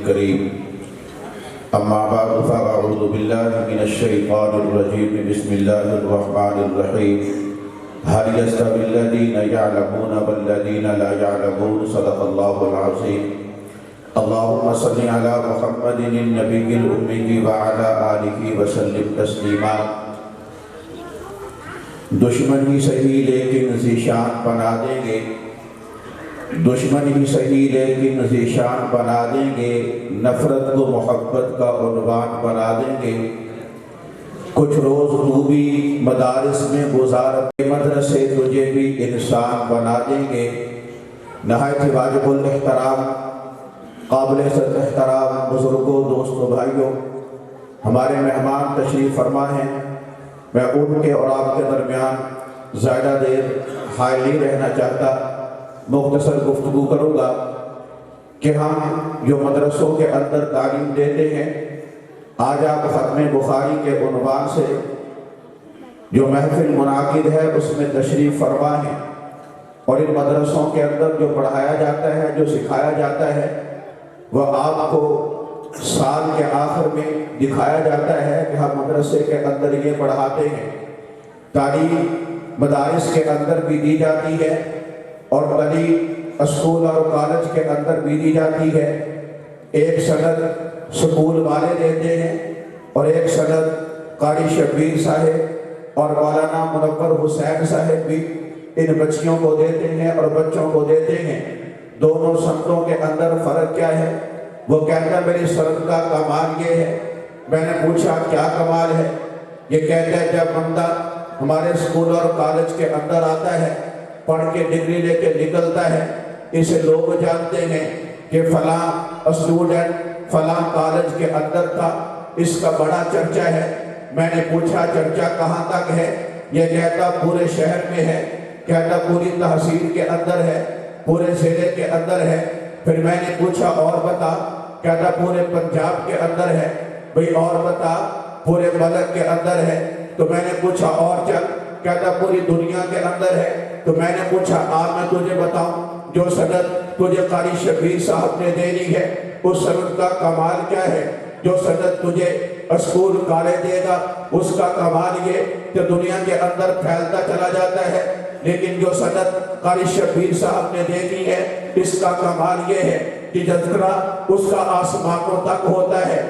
الكريم اما بعد فاعوذ باللہ من الشیطان الرجیم بسم اللہ الرحمن الرحیم هل يستوي الذين يعلمون والذين لا يعلمون صدق اللہ العظیم اللهم صل على محمد النبی الأمی وعلى آلہ وسلم تسلیما دشمن ہی صحیح لیکن ذیشان بنا دیں گے، دشمن ہی صحیح لیکن ذیشان بنا دیں گے، نفرت کو محبت کا عنوان بنا دیں گے۔ کچھ روز تو بھی مدارس میں گزار، مدرسے تجھے بھی انسان بنا دیں گے۔ نہایت واجب الاحترام، قابل عزت احترام بزرگوں، دوستوں، بھائیوں، ہمارے مہمان تشریف فرما ہیں۔ میں ان کے اور آپ کے درمیان زیادہ دیر حائل نہیں رہنا چاہتا، مختصر گفتگو کروں گا کہ ہم جو مدرسوں کے اندر تعلیم دیتے ہیں، آج آپ ختم بخاری کے عنوان سے جو محفل منعقد ہے اس میں تشریف فرما ہیں، اور ان مدرسوں کے اندر جو پڑھایا جاتا ہے، جو سکھایا جاتا ہے، وہ آپ کو سال کے آخر میں دکھایا جاتا ہے کہ ہم مدرسے کے اندر یہ پڑھاتے ہیں۔ تعلیم مدارس کے اندر بھی دی جاتی ہے اور تعلیم اسکول اور کالج کے اندر بھی دی جاتی ہے۔ ایک سند سکول والے دیتے ہیں اور ایک سند قاری شبیر صاحب اور مولانا منور حسین صاحب بھی ان بچیوں کو دیتے ہیں اور بچوں کو دیتے ہیں۔ دونوں سندوں کے اندر فرق کیا ہے؟ وہ کہتا ہے میری سند کا کمال یہ ہے۔ میں نے پوچھا کیا کمال ہے؟ یہ کہتا ہے جب بندہ ہمارے اسکول اور کالج کے اندر آتا ہے، پڑھ کے ڈگری لے کے نکلتا ہے، اسے لوگ جانتے ہیں کہ فلاں اسٹوڈنٹ فلاں کالج کے اندر تھا، اس کا بڑا چرچا ہے۔ میں نے پوچھا چرچا کہاں تک ہے؟ یہ کہتا پورے شہر میں ہے، کہتا پوری تحصیل کے اندر ہے، پورے ضلع کے اندر ہے۔ پھر میں نے پوچھا اور بتا، کہتا پورے پنجاب کے اندر ہے۔ بھئی اور بتا، پورے ملک کے اندر ہے۔ تو میں نے پوچھا اور چل، کہتا پوری دنیا کے اندر ہے۔ تو میں نے پوچھا آج میں تجھے بتاؤں جو سند تجھے قاری شبیر صاحب نے دینی ہے اس سند کا کمال کیا ہے؟ جو سند تجھے اسکول کالج دے گا اس کا کمال یہ کہ دنیا کے اندر پھیلتا چلا جاتا ہے، لیکن جو سند قاری شبیر صاحب نے دینی ہے اس کا کمال یہ ہے کہ تذکرہ اس کا آسمانوں تک ہوتا ہے،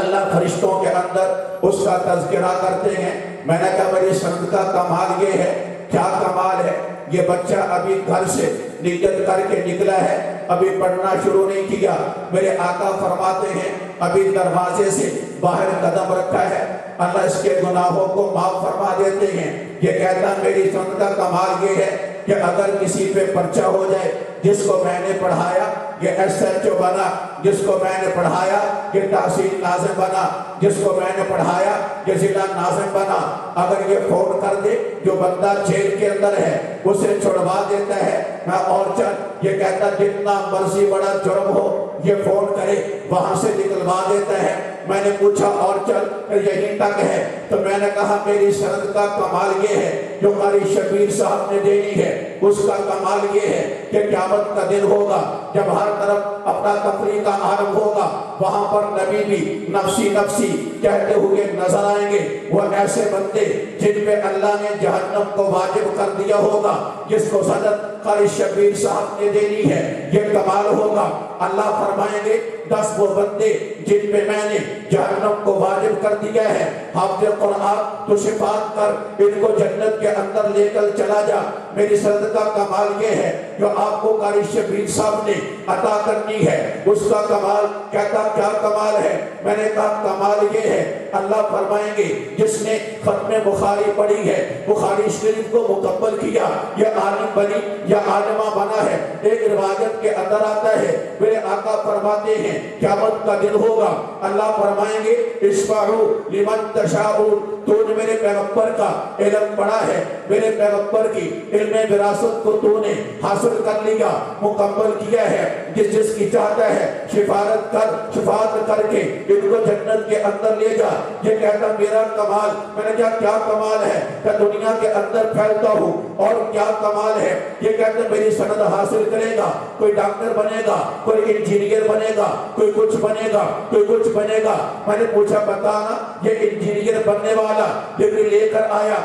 اللہ فرشتوں کے اندر اس کا تذکرہ کرتے ہیں۔ میں نے کہا میری سند کا کمال یہ ہے۔ کیا کمال ہے؟ یہ بچہ ابھی گھر سے نیت کر کے نکلا ہے، ابھی پڑھنا شروع نہیں کیا۔ میرے آقا فرماتے ہیں ابھی دروازے سے باہر قدم رکھا ہے، اللہ اس کے گناہوں کو معاف فرما دیتے ہیں۔ یہ کہتا میری سند کا کمال یہ ہے کہ اگر کسی پہ پرچہ ہو جائے، جس کو میں نے پڑھایا یہ ایس ایچ او بنا، جس کو میں نے پڑھایا یہ تحصیل ناظم بنا، جس کو میں نے پڑھایا یہ ضلع ناظم بنا، اگر یہ فون کر دے جو بندہ جیل کے اندر ہے اسے چھڑوا دیتا ہے۔ میں اور چل، یہ کہتا جتنا مرضی بڑا جرم ہو یہ فون کرے وہاں سے نکلوا دیتا ہے۔ میں نے پوچھا اور چل یہیں تک ہے؟ تو میں نے کہا میری سند کا کمال یہ ہے جو قاری شبیر صاحب نے دینی ہے اس کا کمال یہ ہے کہ قیامت کا دن ہوگا جب ہر طرف اپنا تفریح کا عالم ہوگا، وہاں پر نبی بھی نفسی نفسی کہتے ہوئے نظر آئیں گے۔ وہ ایسے بندے جن پہ اللہ نے جہنم کو واجب کر دیا ہوگا، جس کو سند قاری شبیر صاحب نے دینی ہے یہ کمال ہوگا۔ اللہ فرمائیں گے 10 وہ بندے جن پہ میں نے جہنم کو واجب کر دیا ہے، حافظ قرآن تو شفاعت کر ان کو جنت کے اندر لے کر چلا جا۔ میری سند کا کمال یہ ہے جو آپ کو قاری شبیر صاحب نے عطا کرنی ہے اس کا کمال۔ کہتا کیا کمال ہے؟ میں نے کہا کمال یہ ہے اللہ فرمائیں گے جس نے ختم بخاری پڑھی ہے، بخاری شریف کو مکمل کیا، یہ عالم بنی یا عالمہ بنا ہے۔ ایک روایت کے اندر آتا ہے میرے آقا فرماتے ہیں قیامت کا دن ہوگا، اللہ فرمائیں گے اشفعوا لمن تشاءون، تو نے میرے پیغمبر کا علم پڑھا ہے، میرے پیغمبر کی علم وراثت کو تو نے حاصل کر لیا، مکمل کیا ہے، جس کی چاہتا ہے شفاعت کر کے ان کو جنت کے اندر لے جا۔ یہ کہتا میرا کمال، میں نے کہا کیا کمال ہے؟ کہ دنیا کے اندر پھیلتا ہوں، اور کیا کمال ہے؟ یہ کہتا میری سند حاصل کر چلے گا، کوئی ڈاکٹر بنے گا، کوئی انجینئر بنے گا، کوئی کچھ بنے گا، کوئی کچھ بنے گا۔ میں نے پوچھا بتانا یہ انجینئر بننے والا ڈگری لے کر آیا،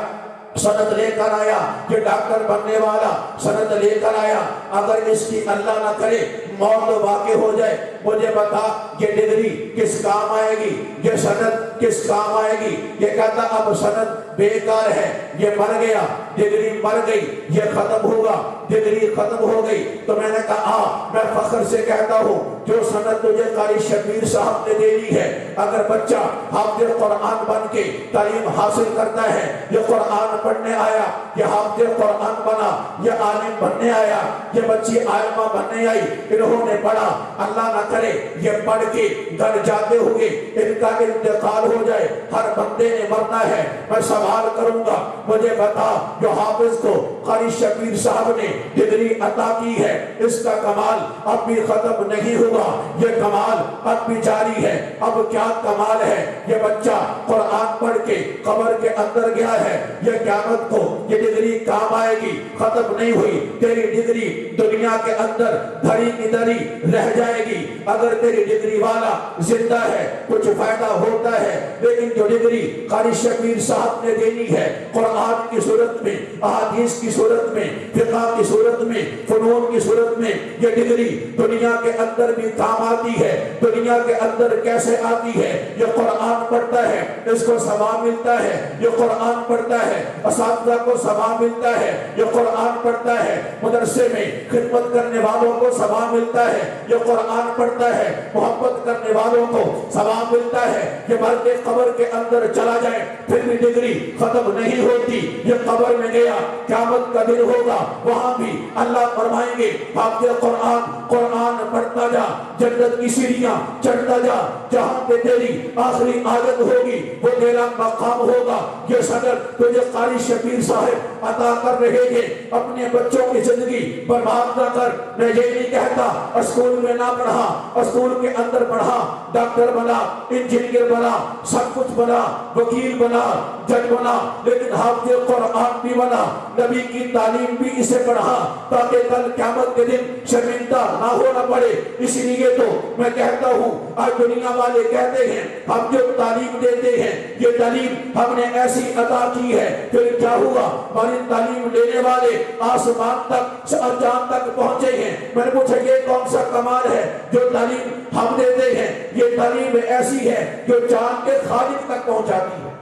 سند لے کر آیا، یہ ڈاکٹر بننے والا سند لے کر آیا، اگر اس کی اللہ نہ کرے موت واقع ہو جائے، مجھے بتا یہ ڈگری کس کام آئے گی، یہ سند کس کام آئے گی؟ یہ کہتا اب سند بیکار ہے، یہ مر گیا، ڈگری مر گئی، یہ ختم ہوگا، ڈگری ختم ہو گئی۔ تو میں نے کہا میں فخر سے کہتا ہوں جو سند تجھے قاری شبیر صاحب نے دینی ہے، اگر بچہ حافظ قرآن بن کے تعلیم حاصل کرتا ہے، یہ قرآن پڑھنے آیا، یہ حافظ قرآن بنا، یہ عالم بننے آیا، یہ بچی عالمہ بننے آئی، انہوں نے پڑھا، اللہ نہ کرے یہ پڑھ کے گھر جاتے ہوئے ان کا انتقال ہو جائے، ہر بندے نے مرنا ہے، میں سوال کروں گا مجھے بتا جو حافظ کو قاری شبیر صاحب نے ڈگری عطا کی ہے، اس کا کمال اب بھی ختم نہیں ہوا، یہ کمال اب بھی جاری ہے۔ اب کیا کمال ہے؟ یہ بچہ قرآن پڑھ کے قبر کے اندر گیا ہے، یہ قیامت کو یہ ڈگری کام آئے گی، ختم نہیں ہوئی، تیری ڈگری دنیا کے اندر دھری کی دھری رہ جائے گی۔ اگر تیری ڈگری والا زندہ ہے کچھ فائدہ ہوتا ہے، لیکن جو ڈگری قاری شبیر صاحب نے دینی ہے قرآن کی صورت میں، احادیث کی صورت میں، فقہ کی صورت میں، فنون کی صورت میں، یہ ڈگری دنیا کے اندر بھی کام آتی ہے۔ دنیا کے اندر کیسے آتی ہے؟ یہ قرآن پڑھتا ہے اس کو ثواب ملتا ہے، یہ قرآن پڑھتا ہے اساتذہ کو ثواب ملتا ہے، یہ قرآن پڑھتا ہے مدرسے میں خدمت کرنے والوں کو ثواب ملتا ہے، یہ قرآن پڑھتا ہے محبت کرنے والوں کو ثواب ملتا ہے۔ یہ مرد قبر کے اندر چلا جائے پھر بھی ڈگری ختم نہیں ہوتی، یہ قبر میں گیا قیامت کا دن ہوگا، وہاں بھی اللہ فرمائیں گے حافظ قرآن قرآن پڑھتا جا، جنت کی سیڑھیاں چڑھتا جا، جہاں پہ تیری آخری عادت ہوگی وہ تیرا مقام ہوگا۔ یہ صدر تجھے قاری شبیر صاحب عطا کر رہے ہیں، اپنے بچوں کی زندگی برباد نہ کر۔ میں یہ نہیں کہتا اسکول میں نہ پڑھا، اسکول کے اندر پڑھا، ڈاکٹر بنا، انجینئر بنا، سب کچھ بنا، وکیل بنا، جج بنا، لیکن حافظ قرآن بھی بنا، نبی کی تعلیم بھی اسے پڑھا تاکہ کل قیامت کے دن شرمندہ نہ ہونا پڑے۔ اس لیے تو میں کہتا ہوں آج دنیا والے کہتے ہیں ہم جو تعلیم دیتے ہیں یہ تعلیم ہم نے ایسی عطا کی ہے، پھر کیا ہوا؟ ہماری تعلیم لینے والے آسمان تک اور چاند تک پہنچے ہیں۔ میں نے پوچھا یہ کون سا کمال ہے جو تعلیم ہم دیتے ہیں؟ یہ تعلیم ایسی ہے جو چاند کے خالق تک پہنچاتی ہے،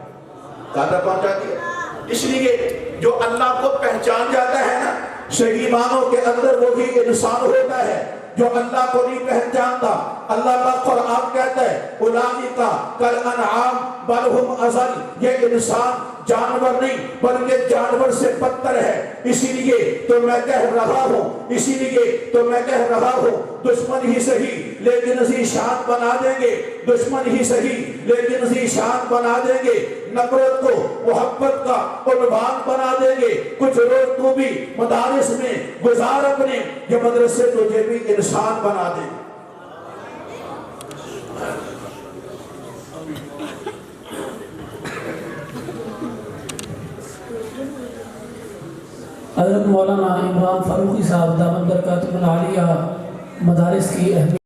کہاں تک پہنچاتی ہے؟ اس لیے جو اللہ کو پہچان جاتا ہے نا، صحیح معنوں کے اندر وہی انسان ہوتا ہے۔ جو اللہ کو نہیں پہچانتا، اللہ کا قرآن کہتا ہے اولئک کالانعام بل ہم اضل، یہ انسان جانور نہیں بلکہ جانور سے بدتر ہے۔ اسی لیے تو میں کہہ رہا ہوں، اسی لیے تو میں کہہ رہا ہوں دشمن ہی صحیح لیکن ذیشان بنا دیں گے، دشمن ہی صحیح لیکن ذیشان بنا دیں گے، نفرت کو محبت کا عنوان بنا دیں گے۔ کچھ روز تو بھی مدارس میں گزار اپنے، یہ مدرسے تجھے بھی انسان بنا دیں۔ حضرت مولانا عمران فاروقی صاحب دامت برکاتہ العالیہ مدارس کی اہمیت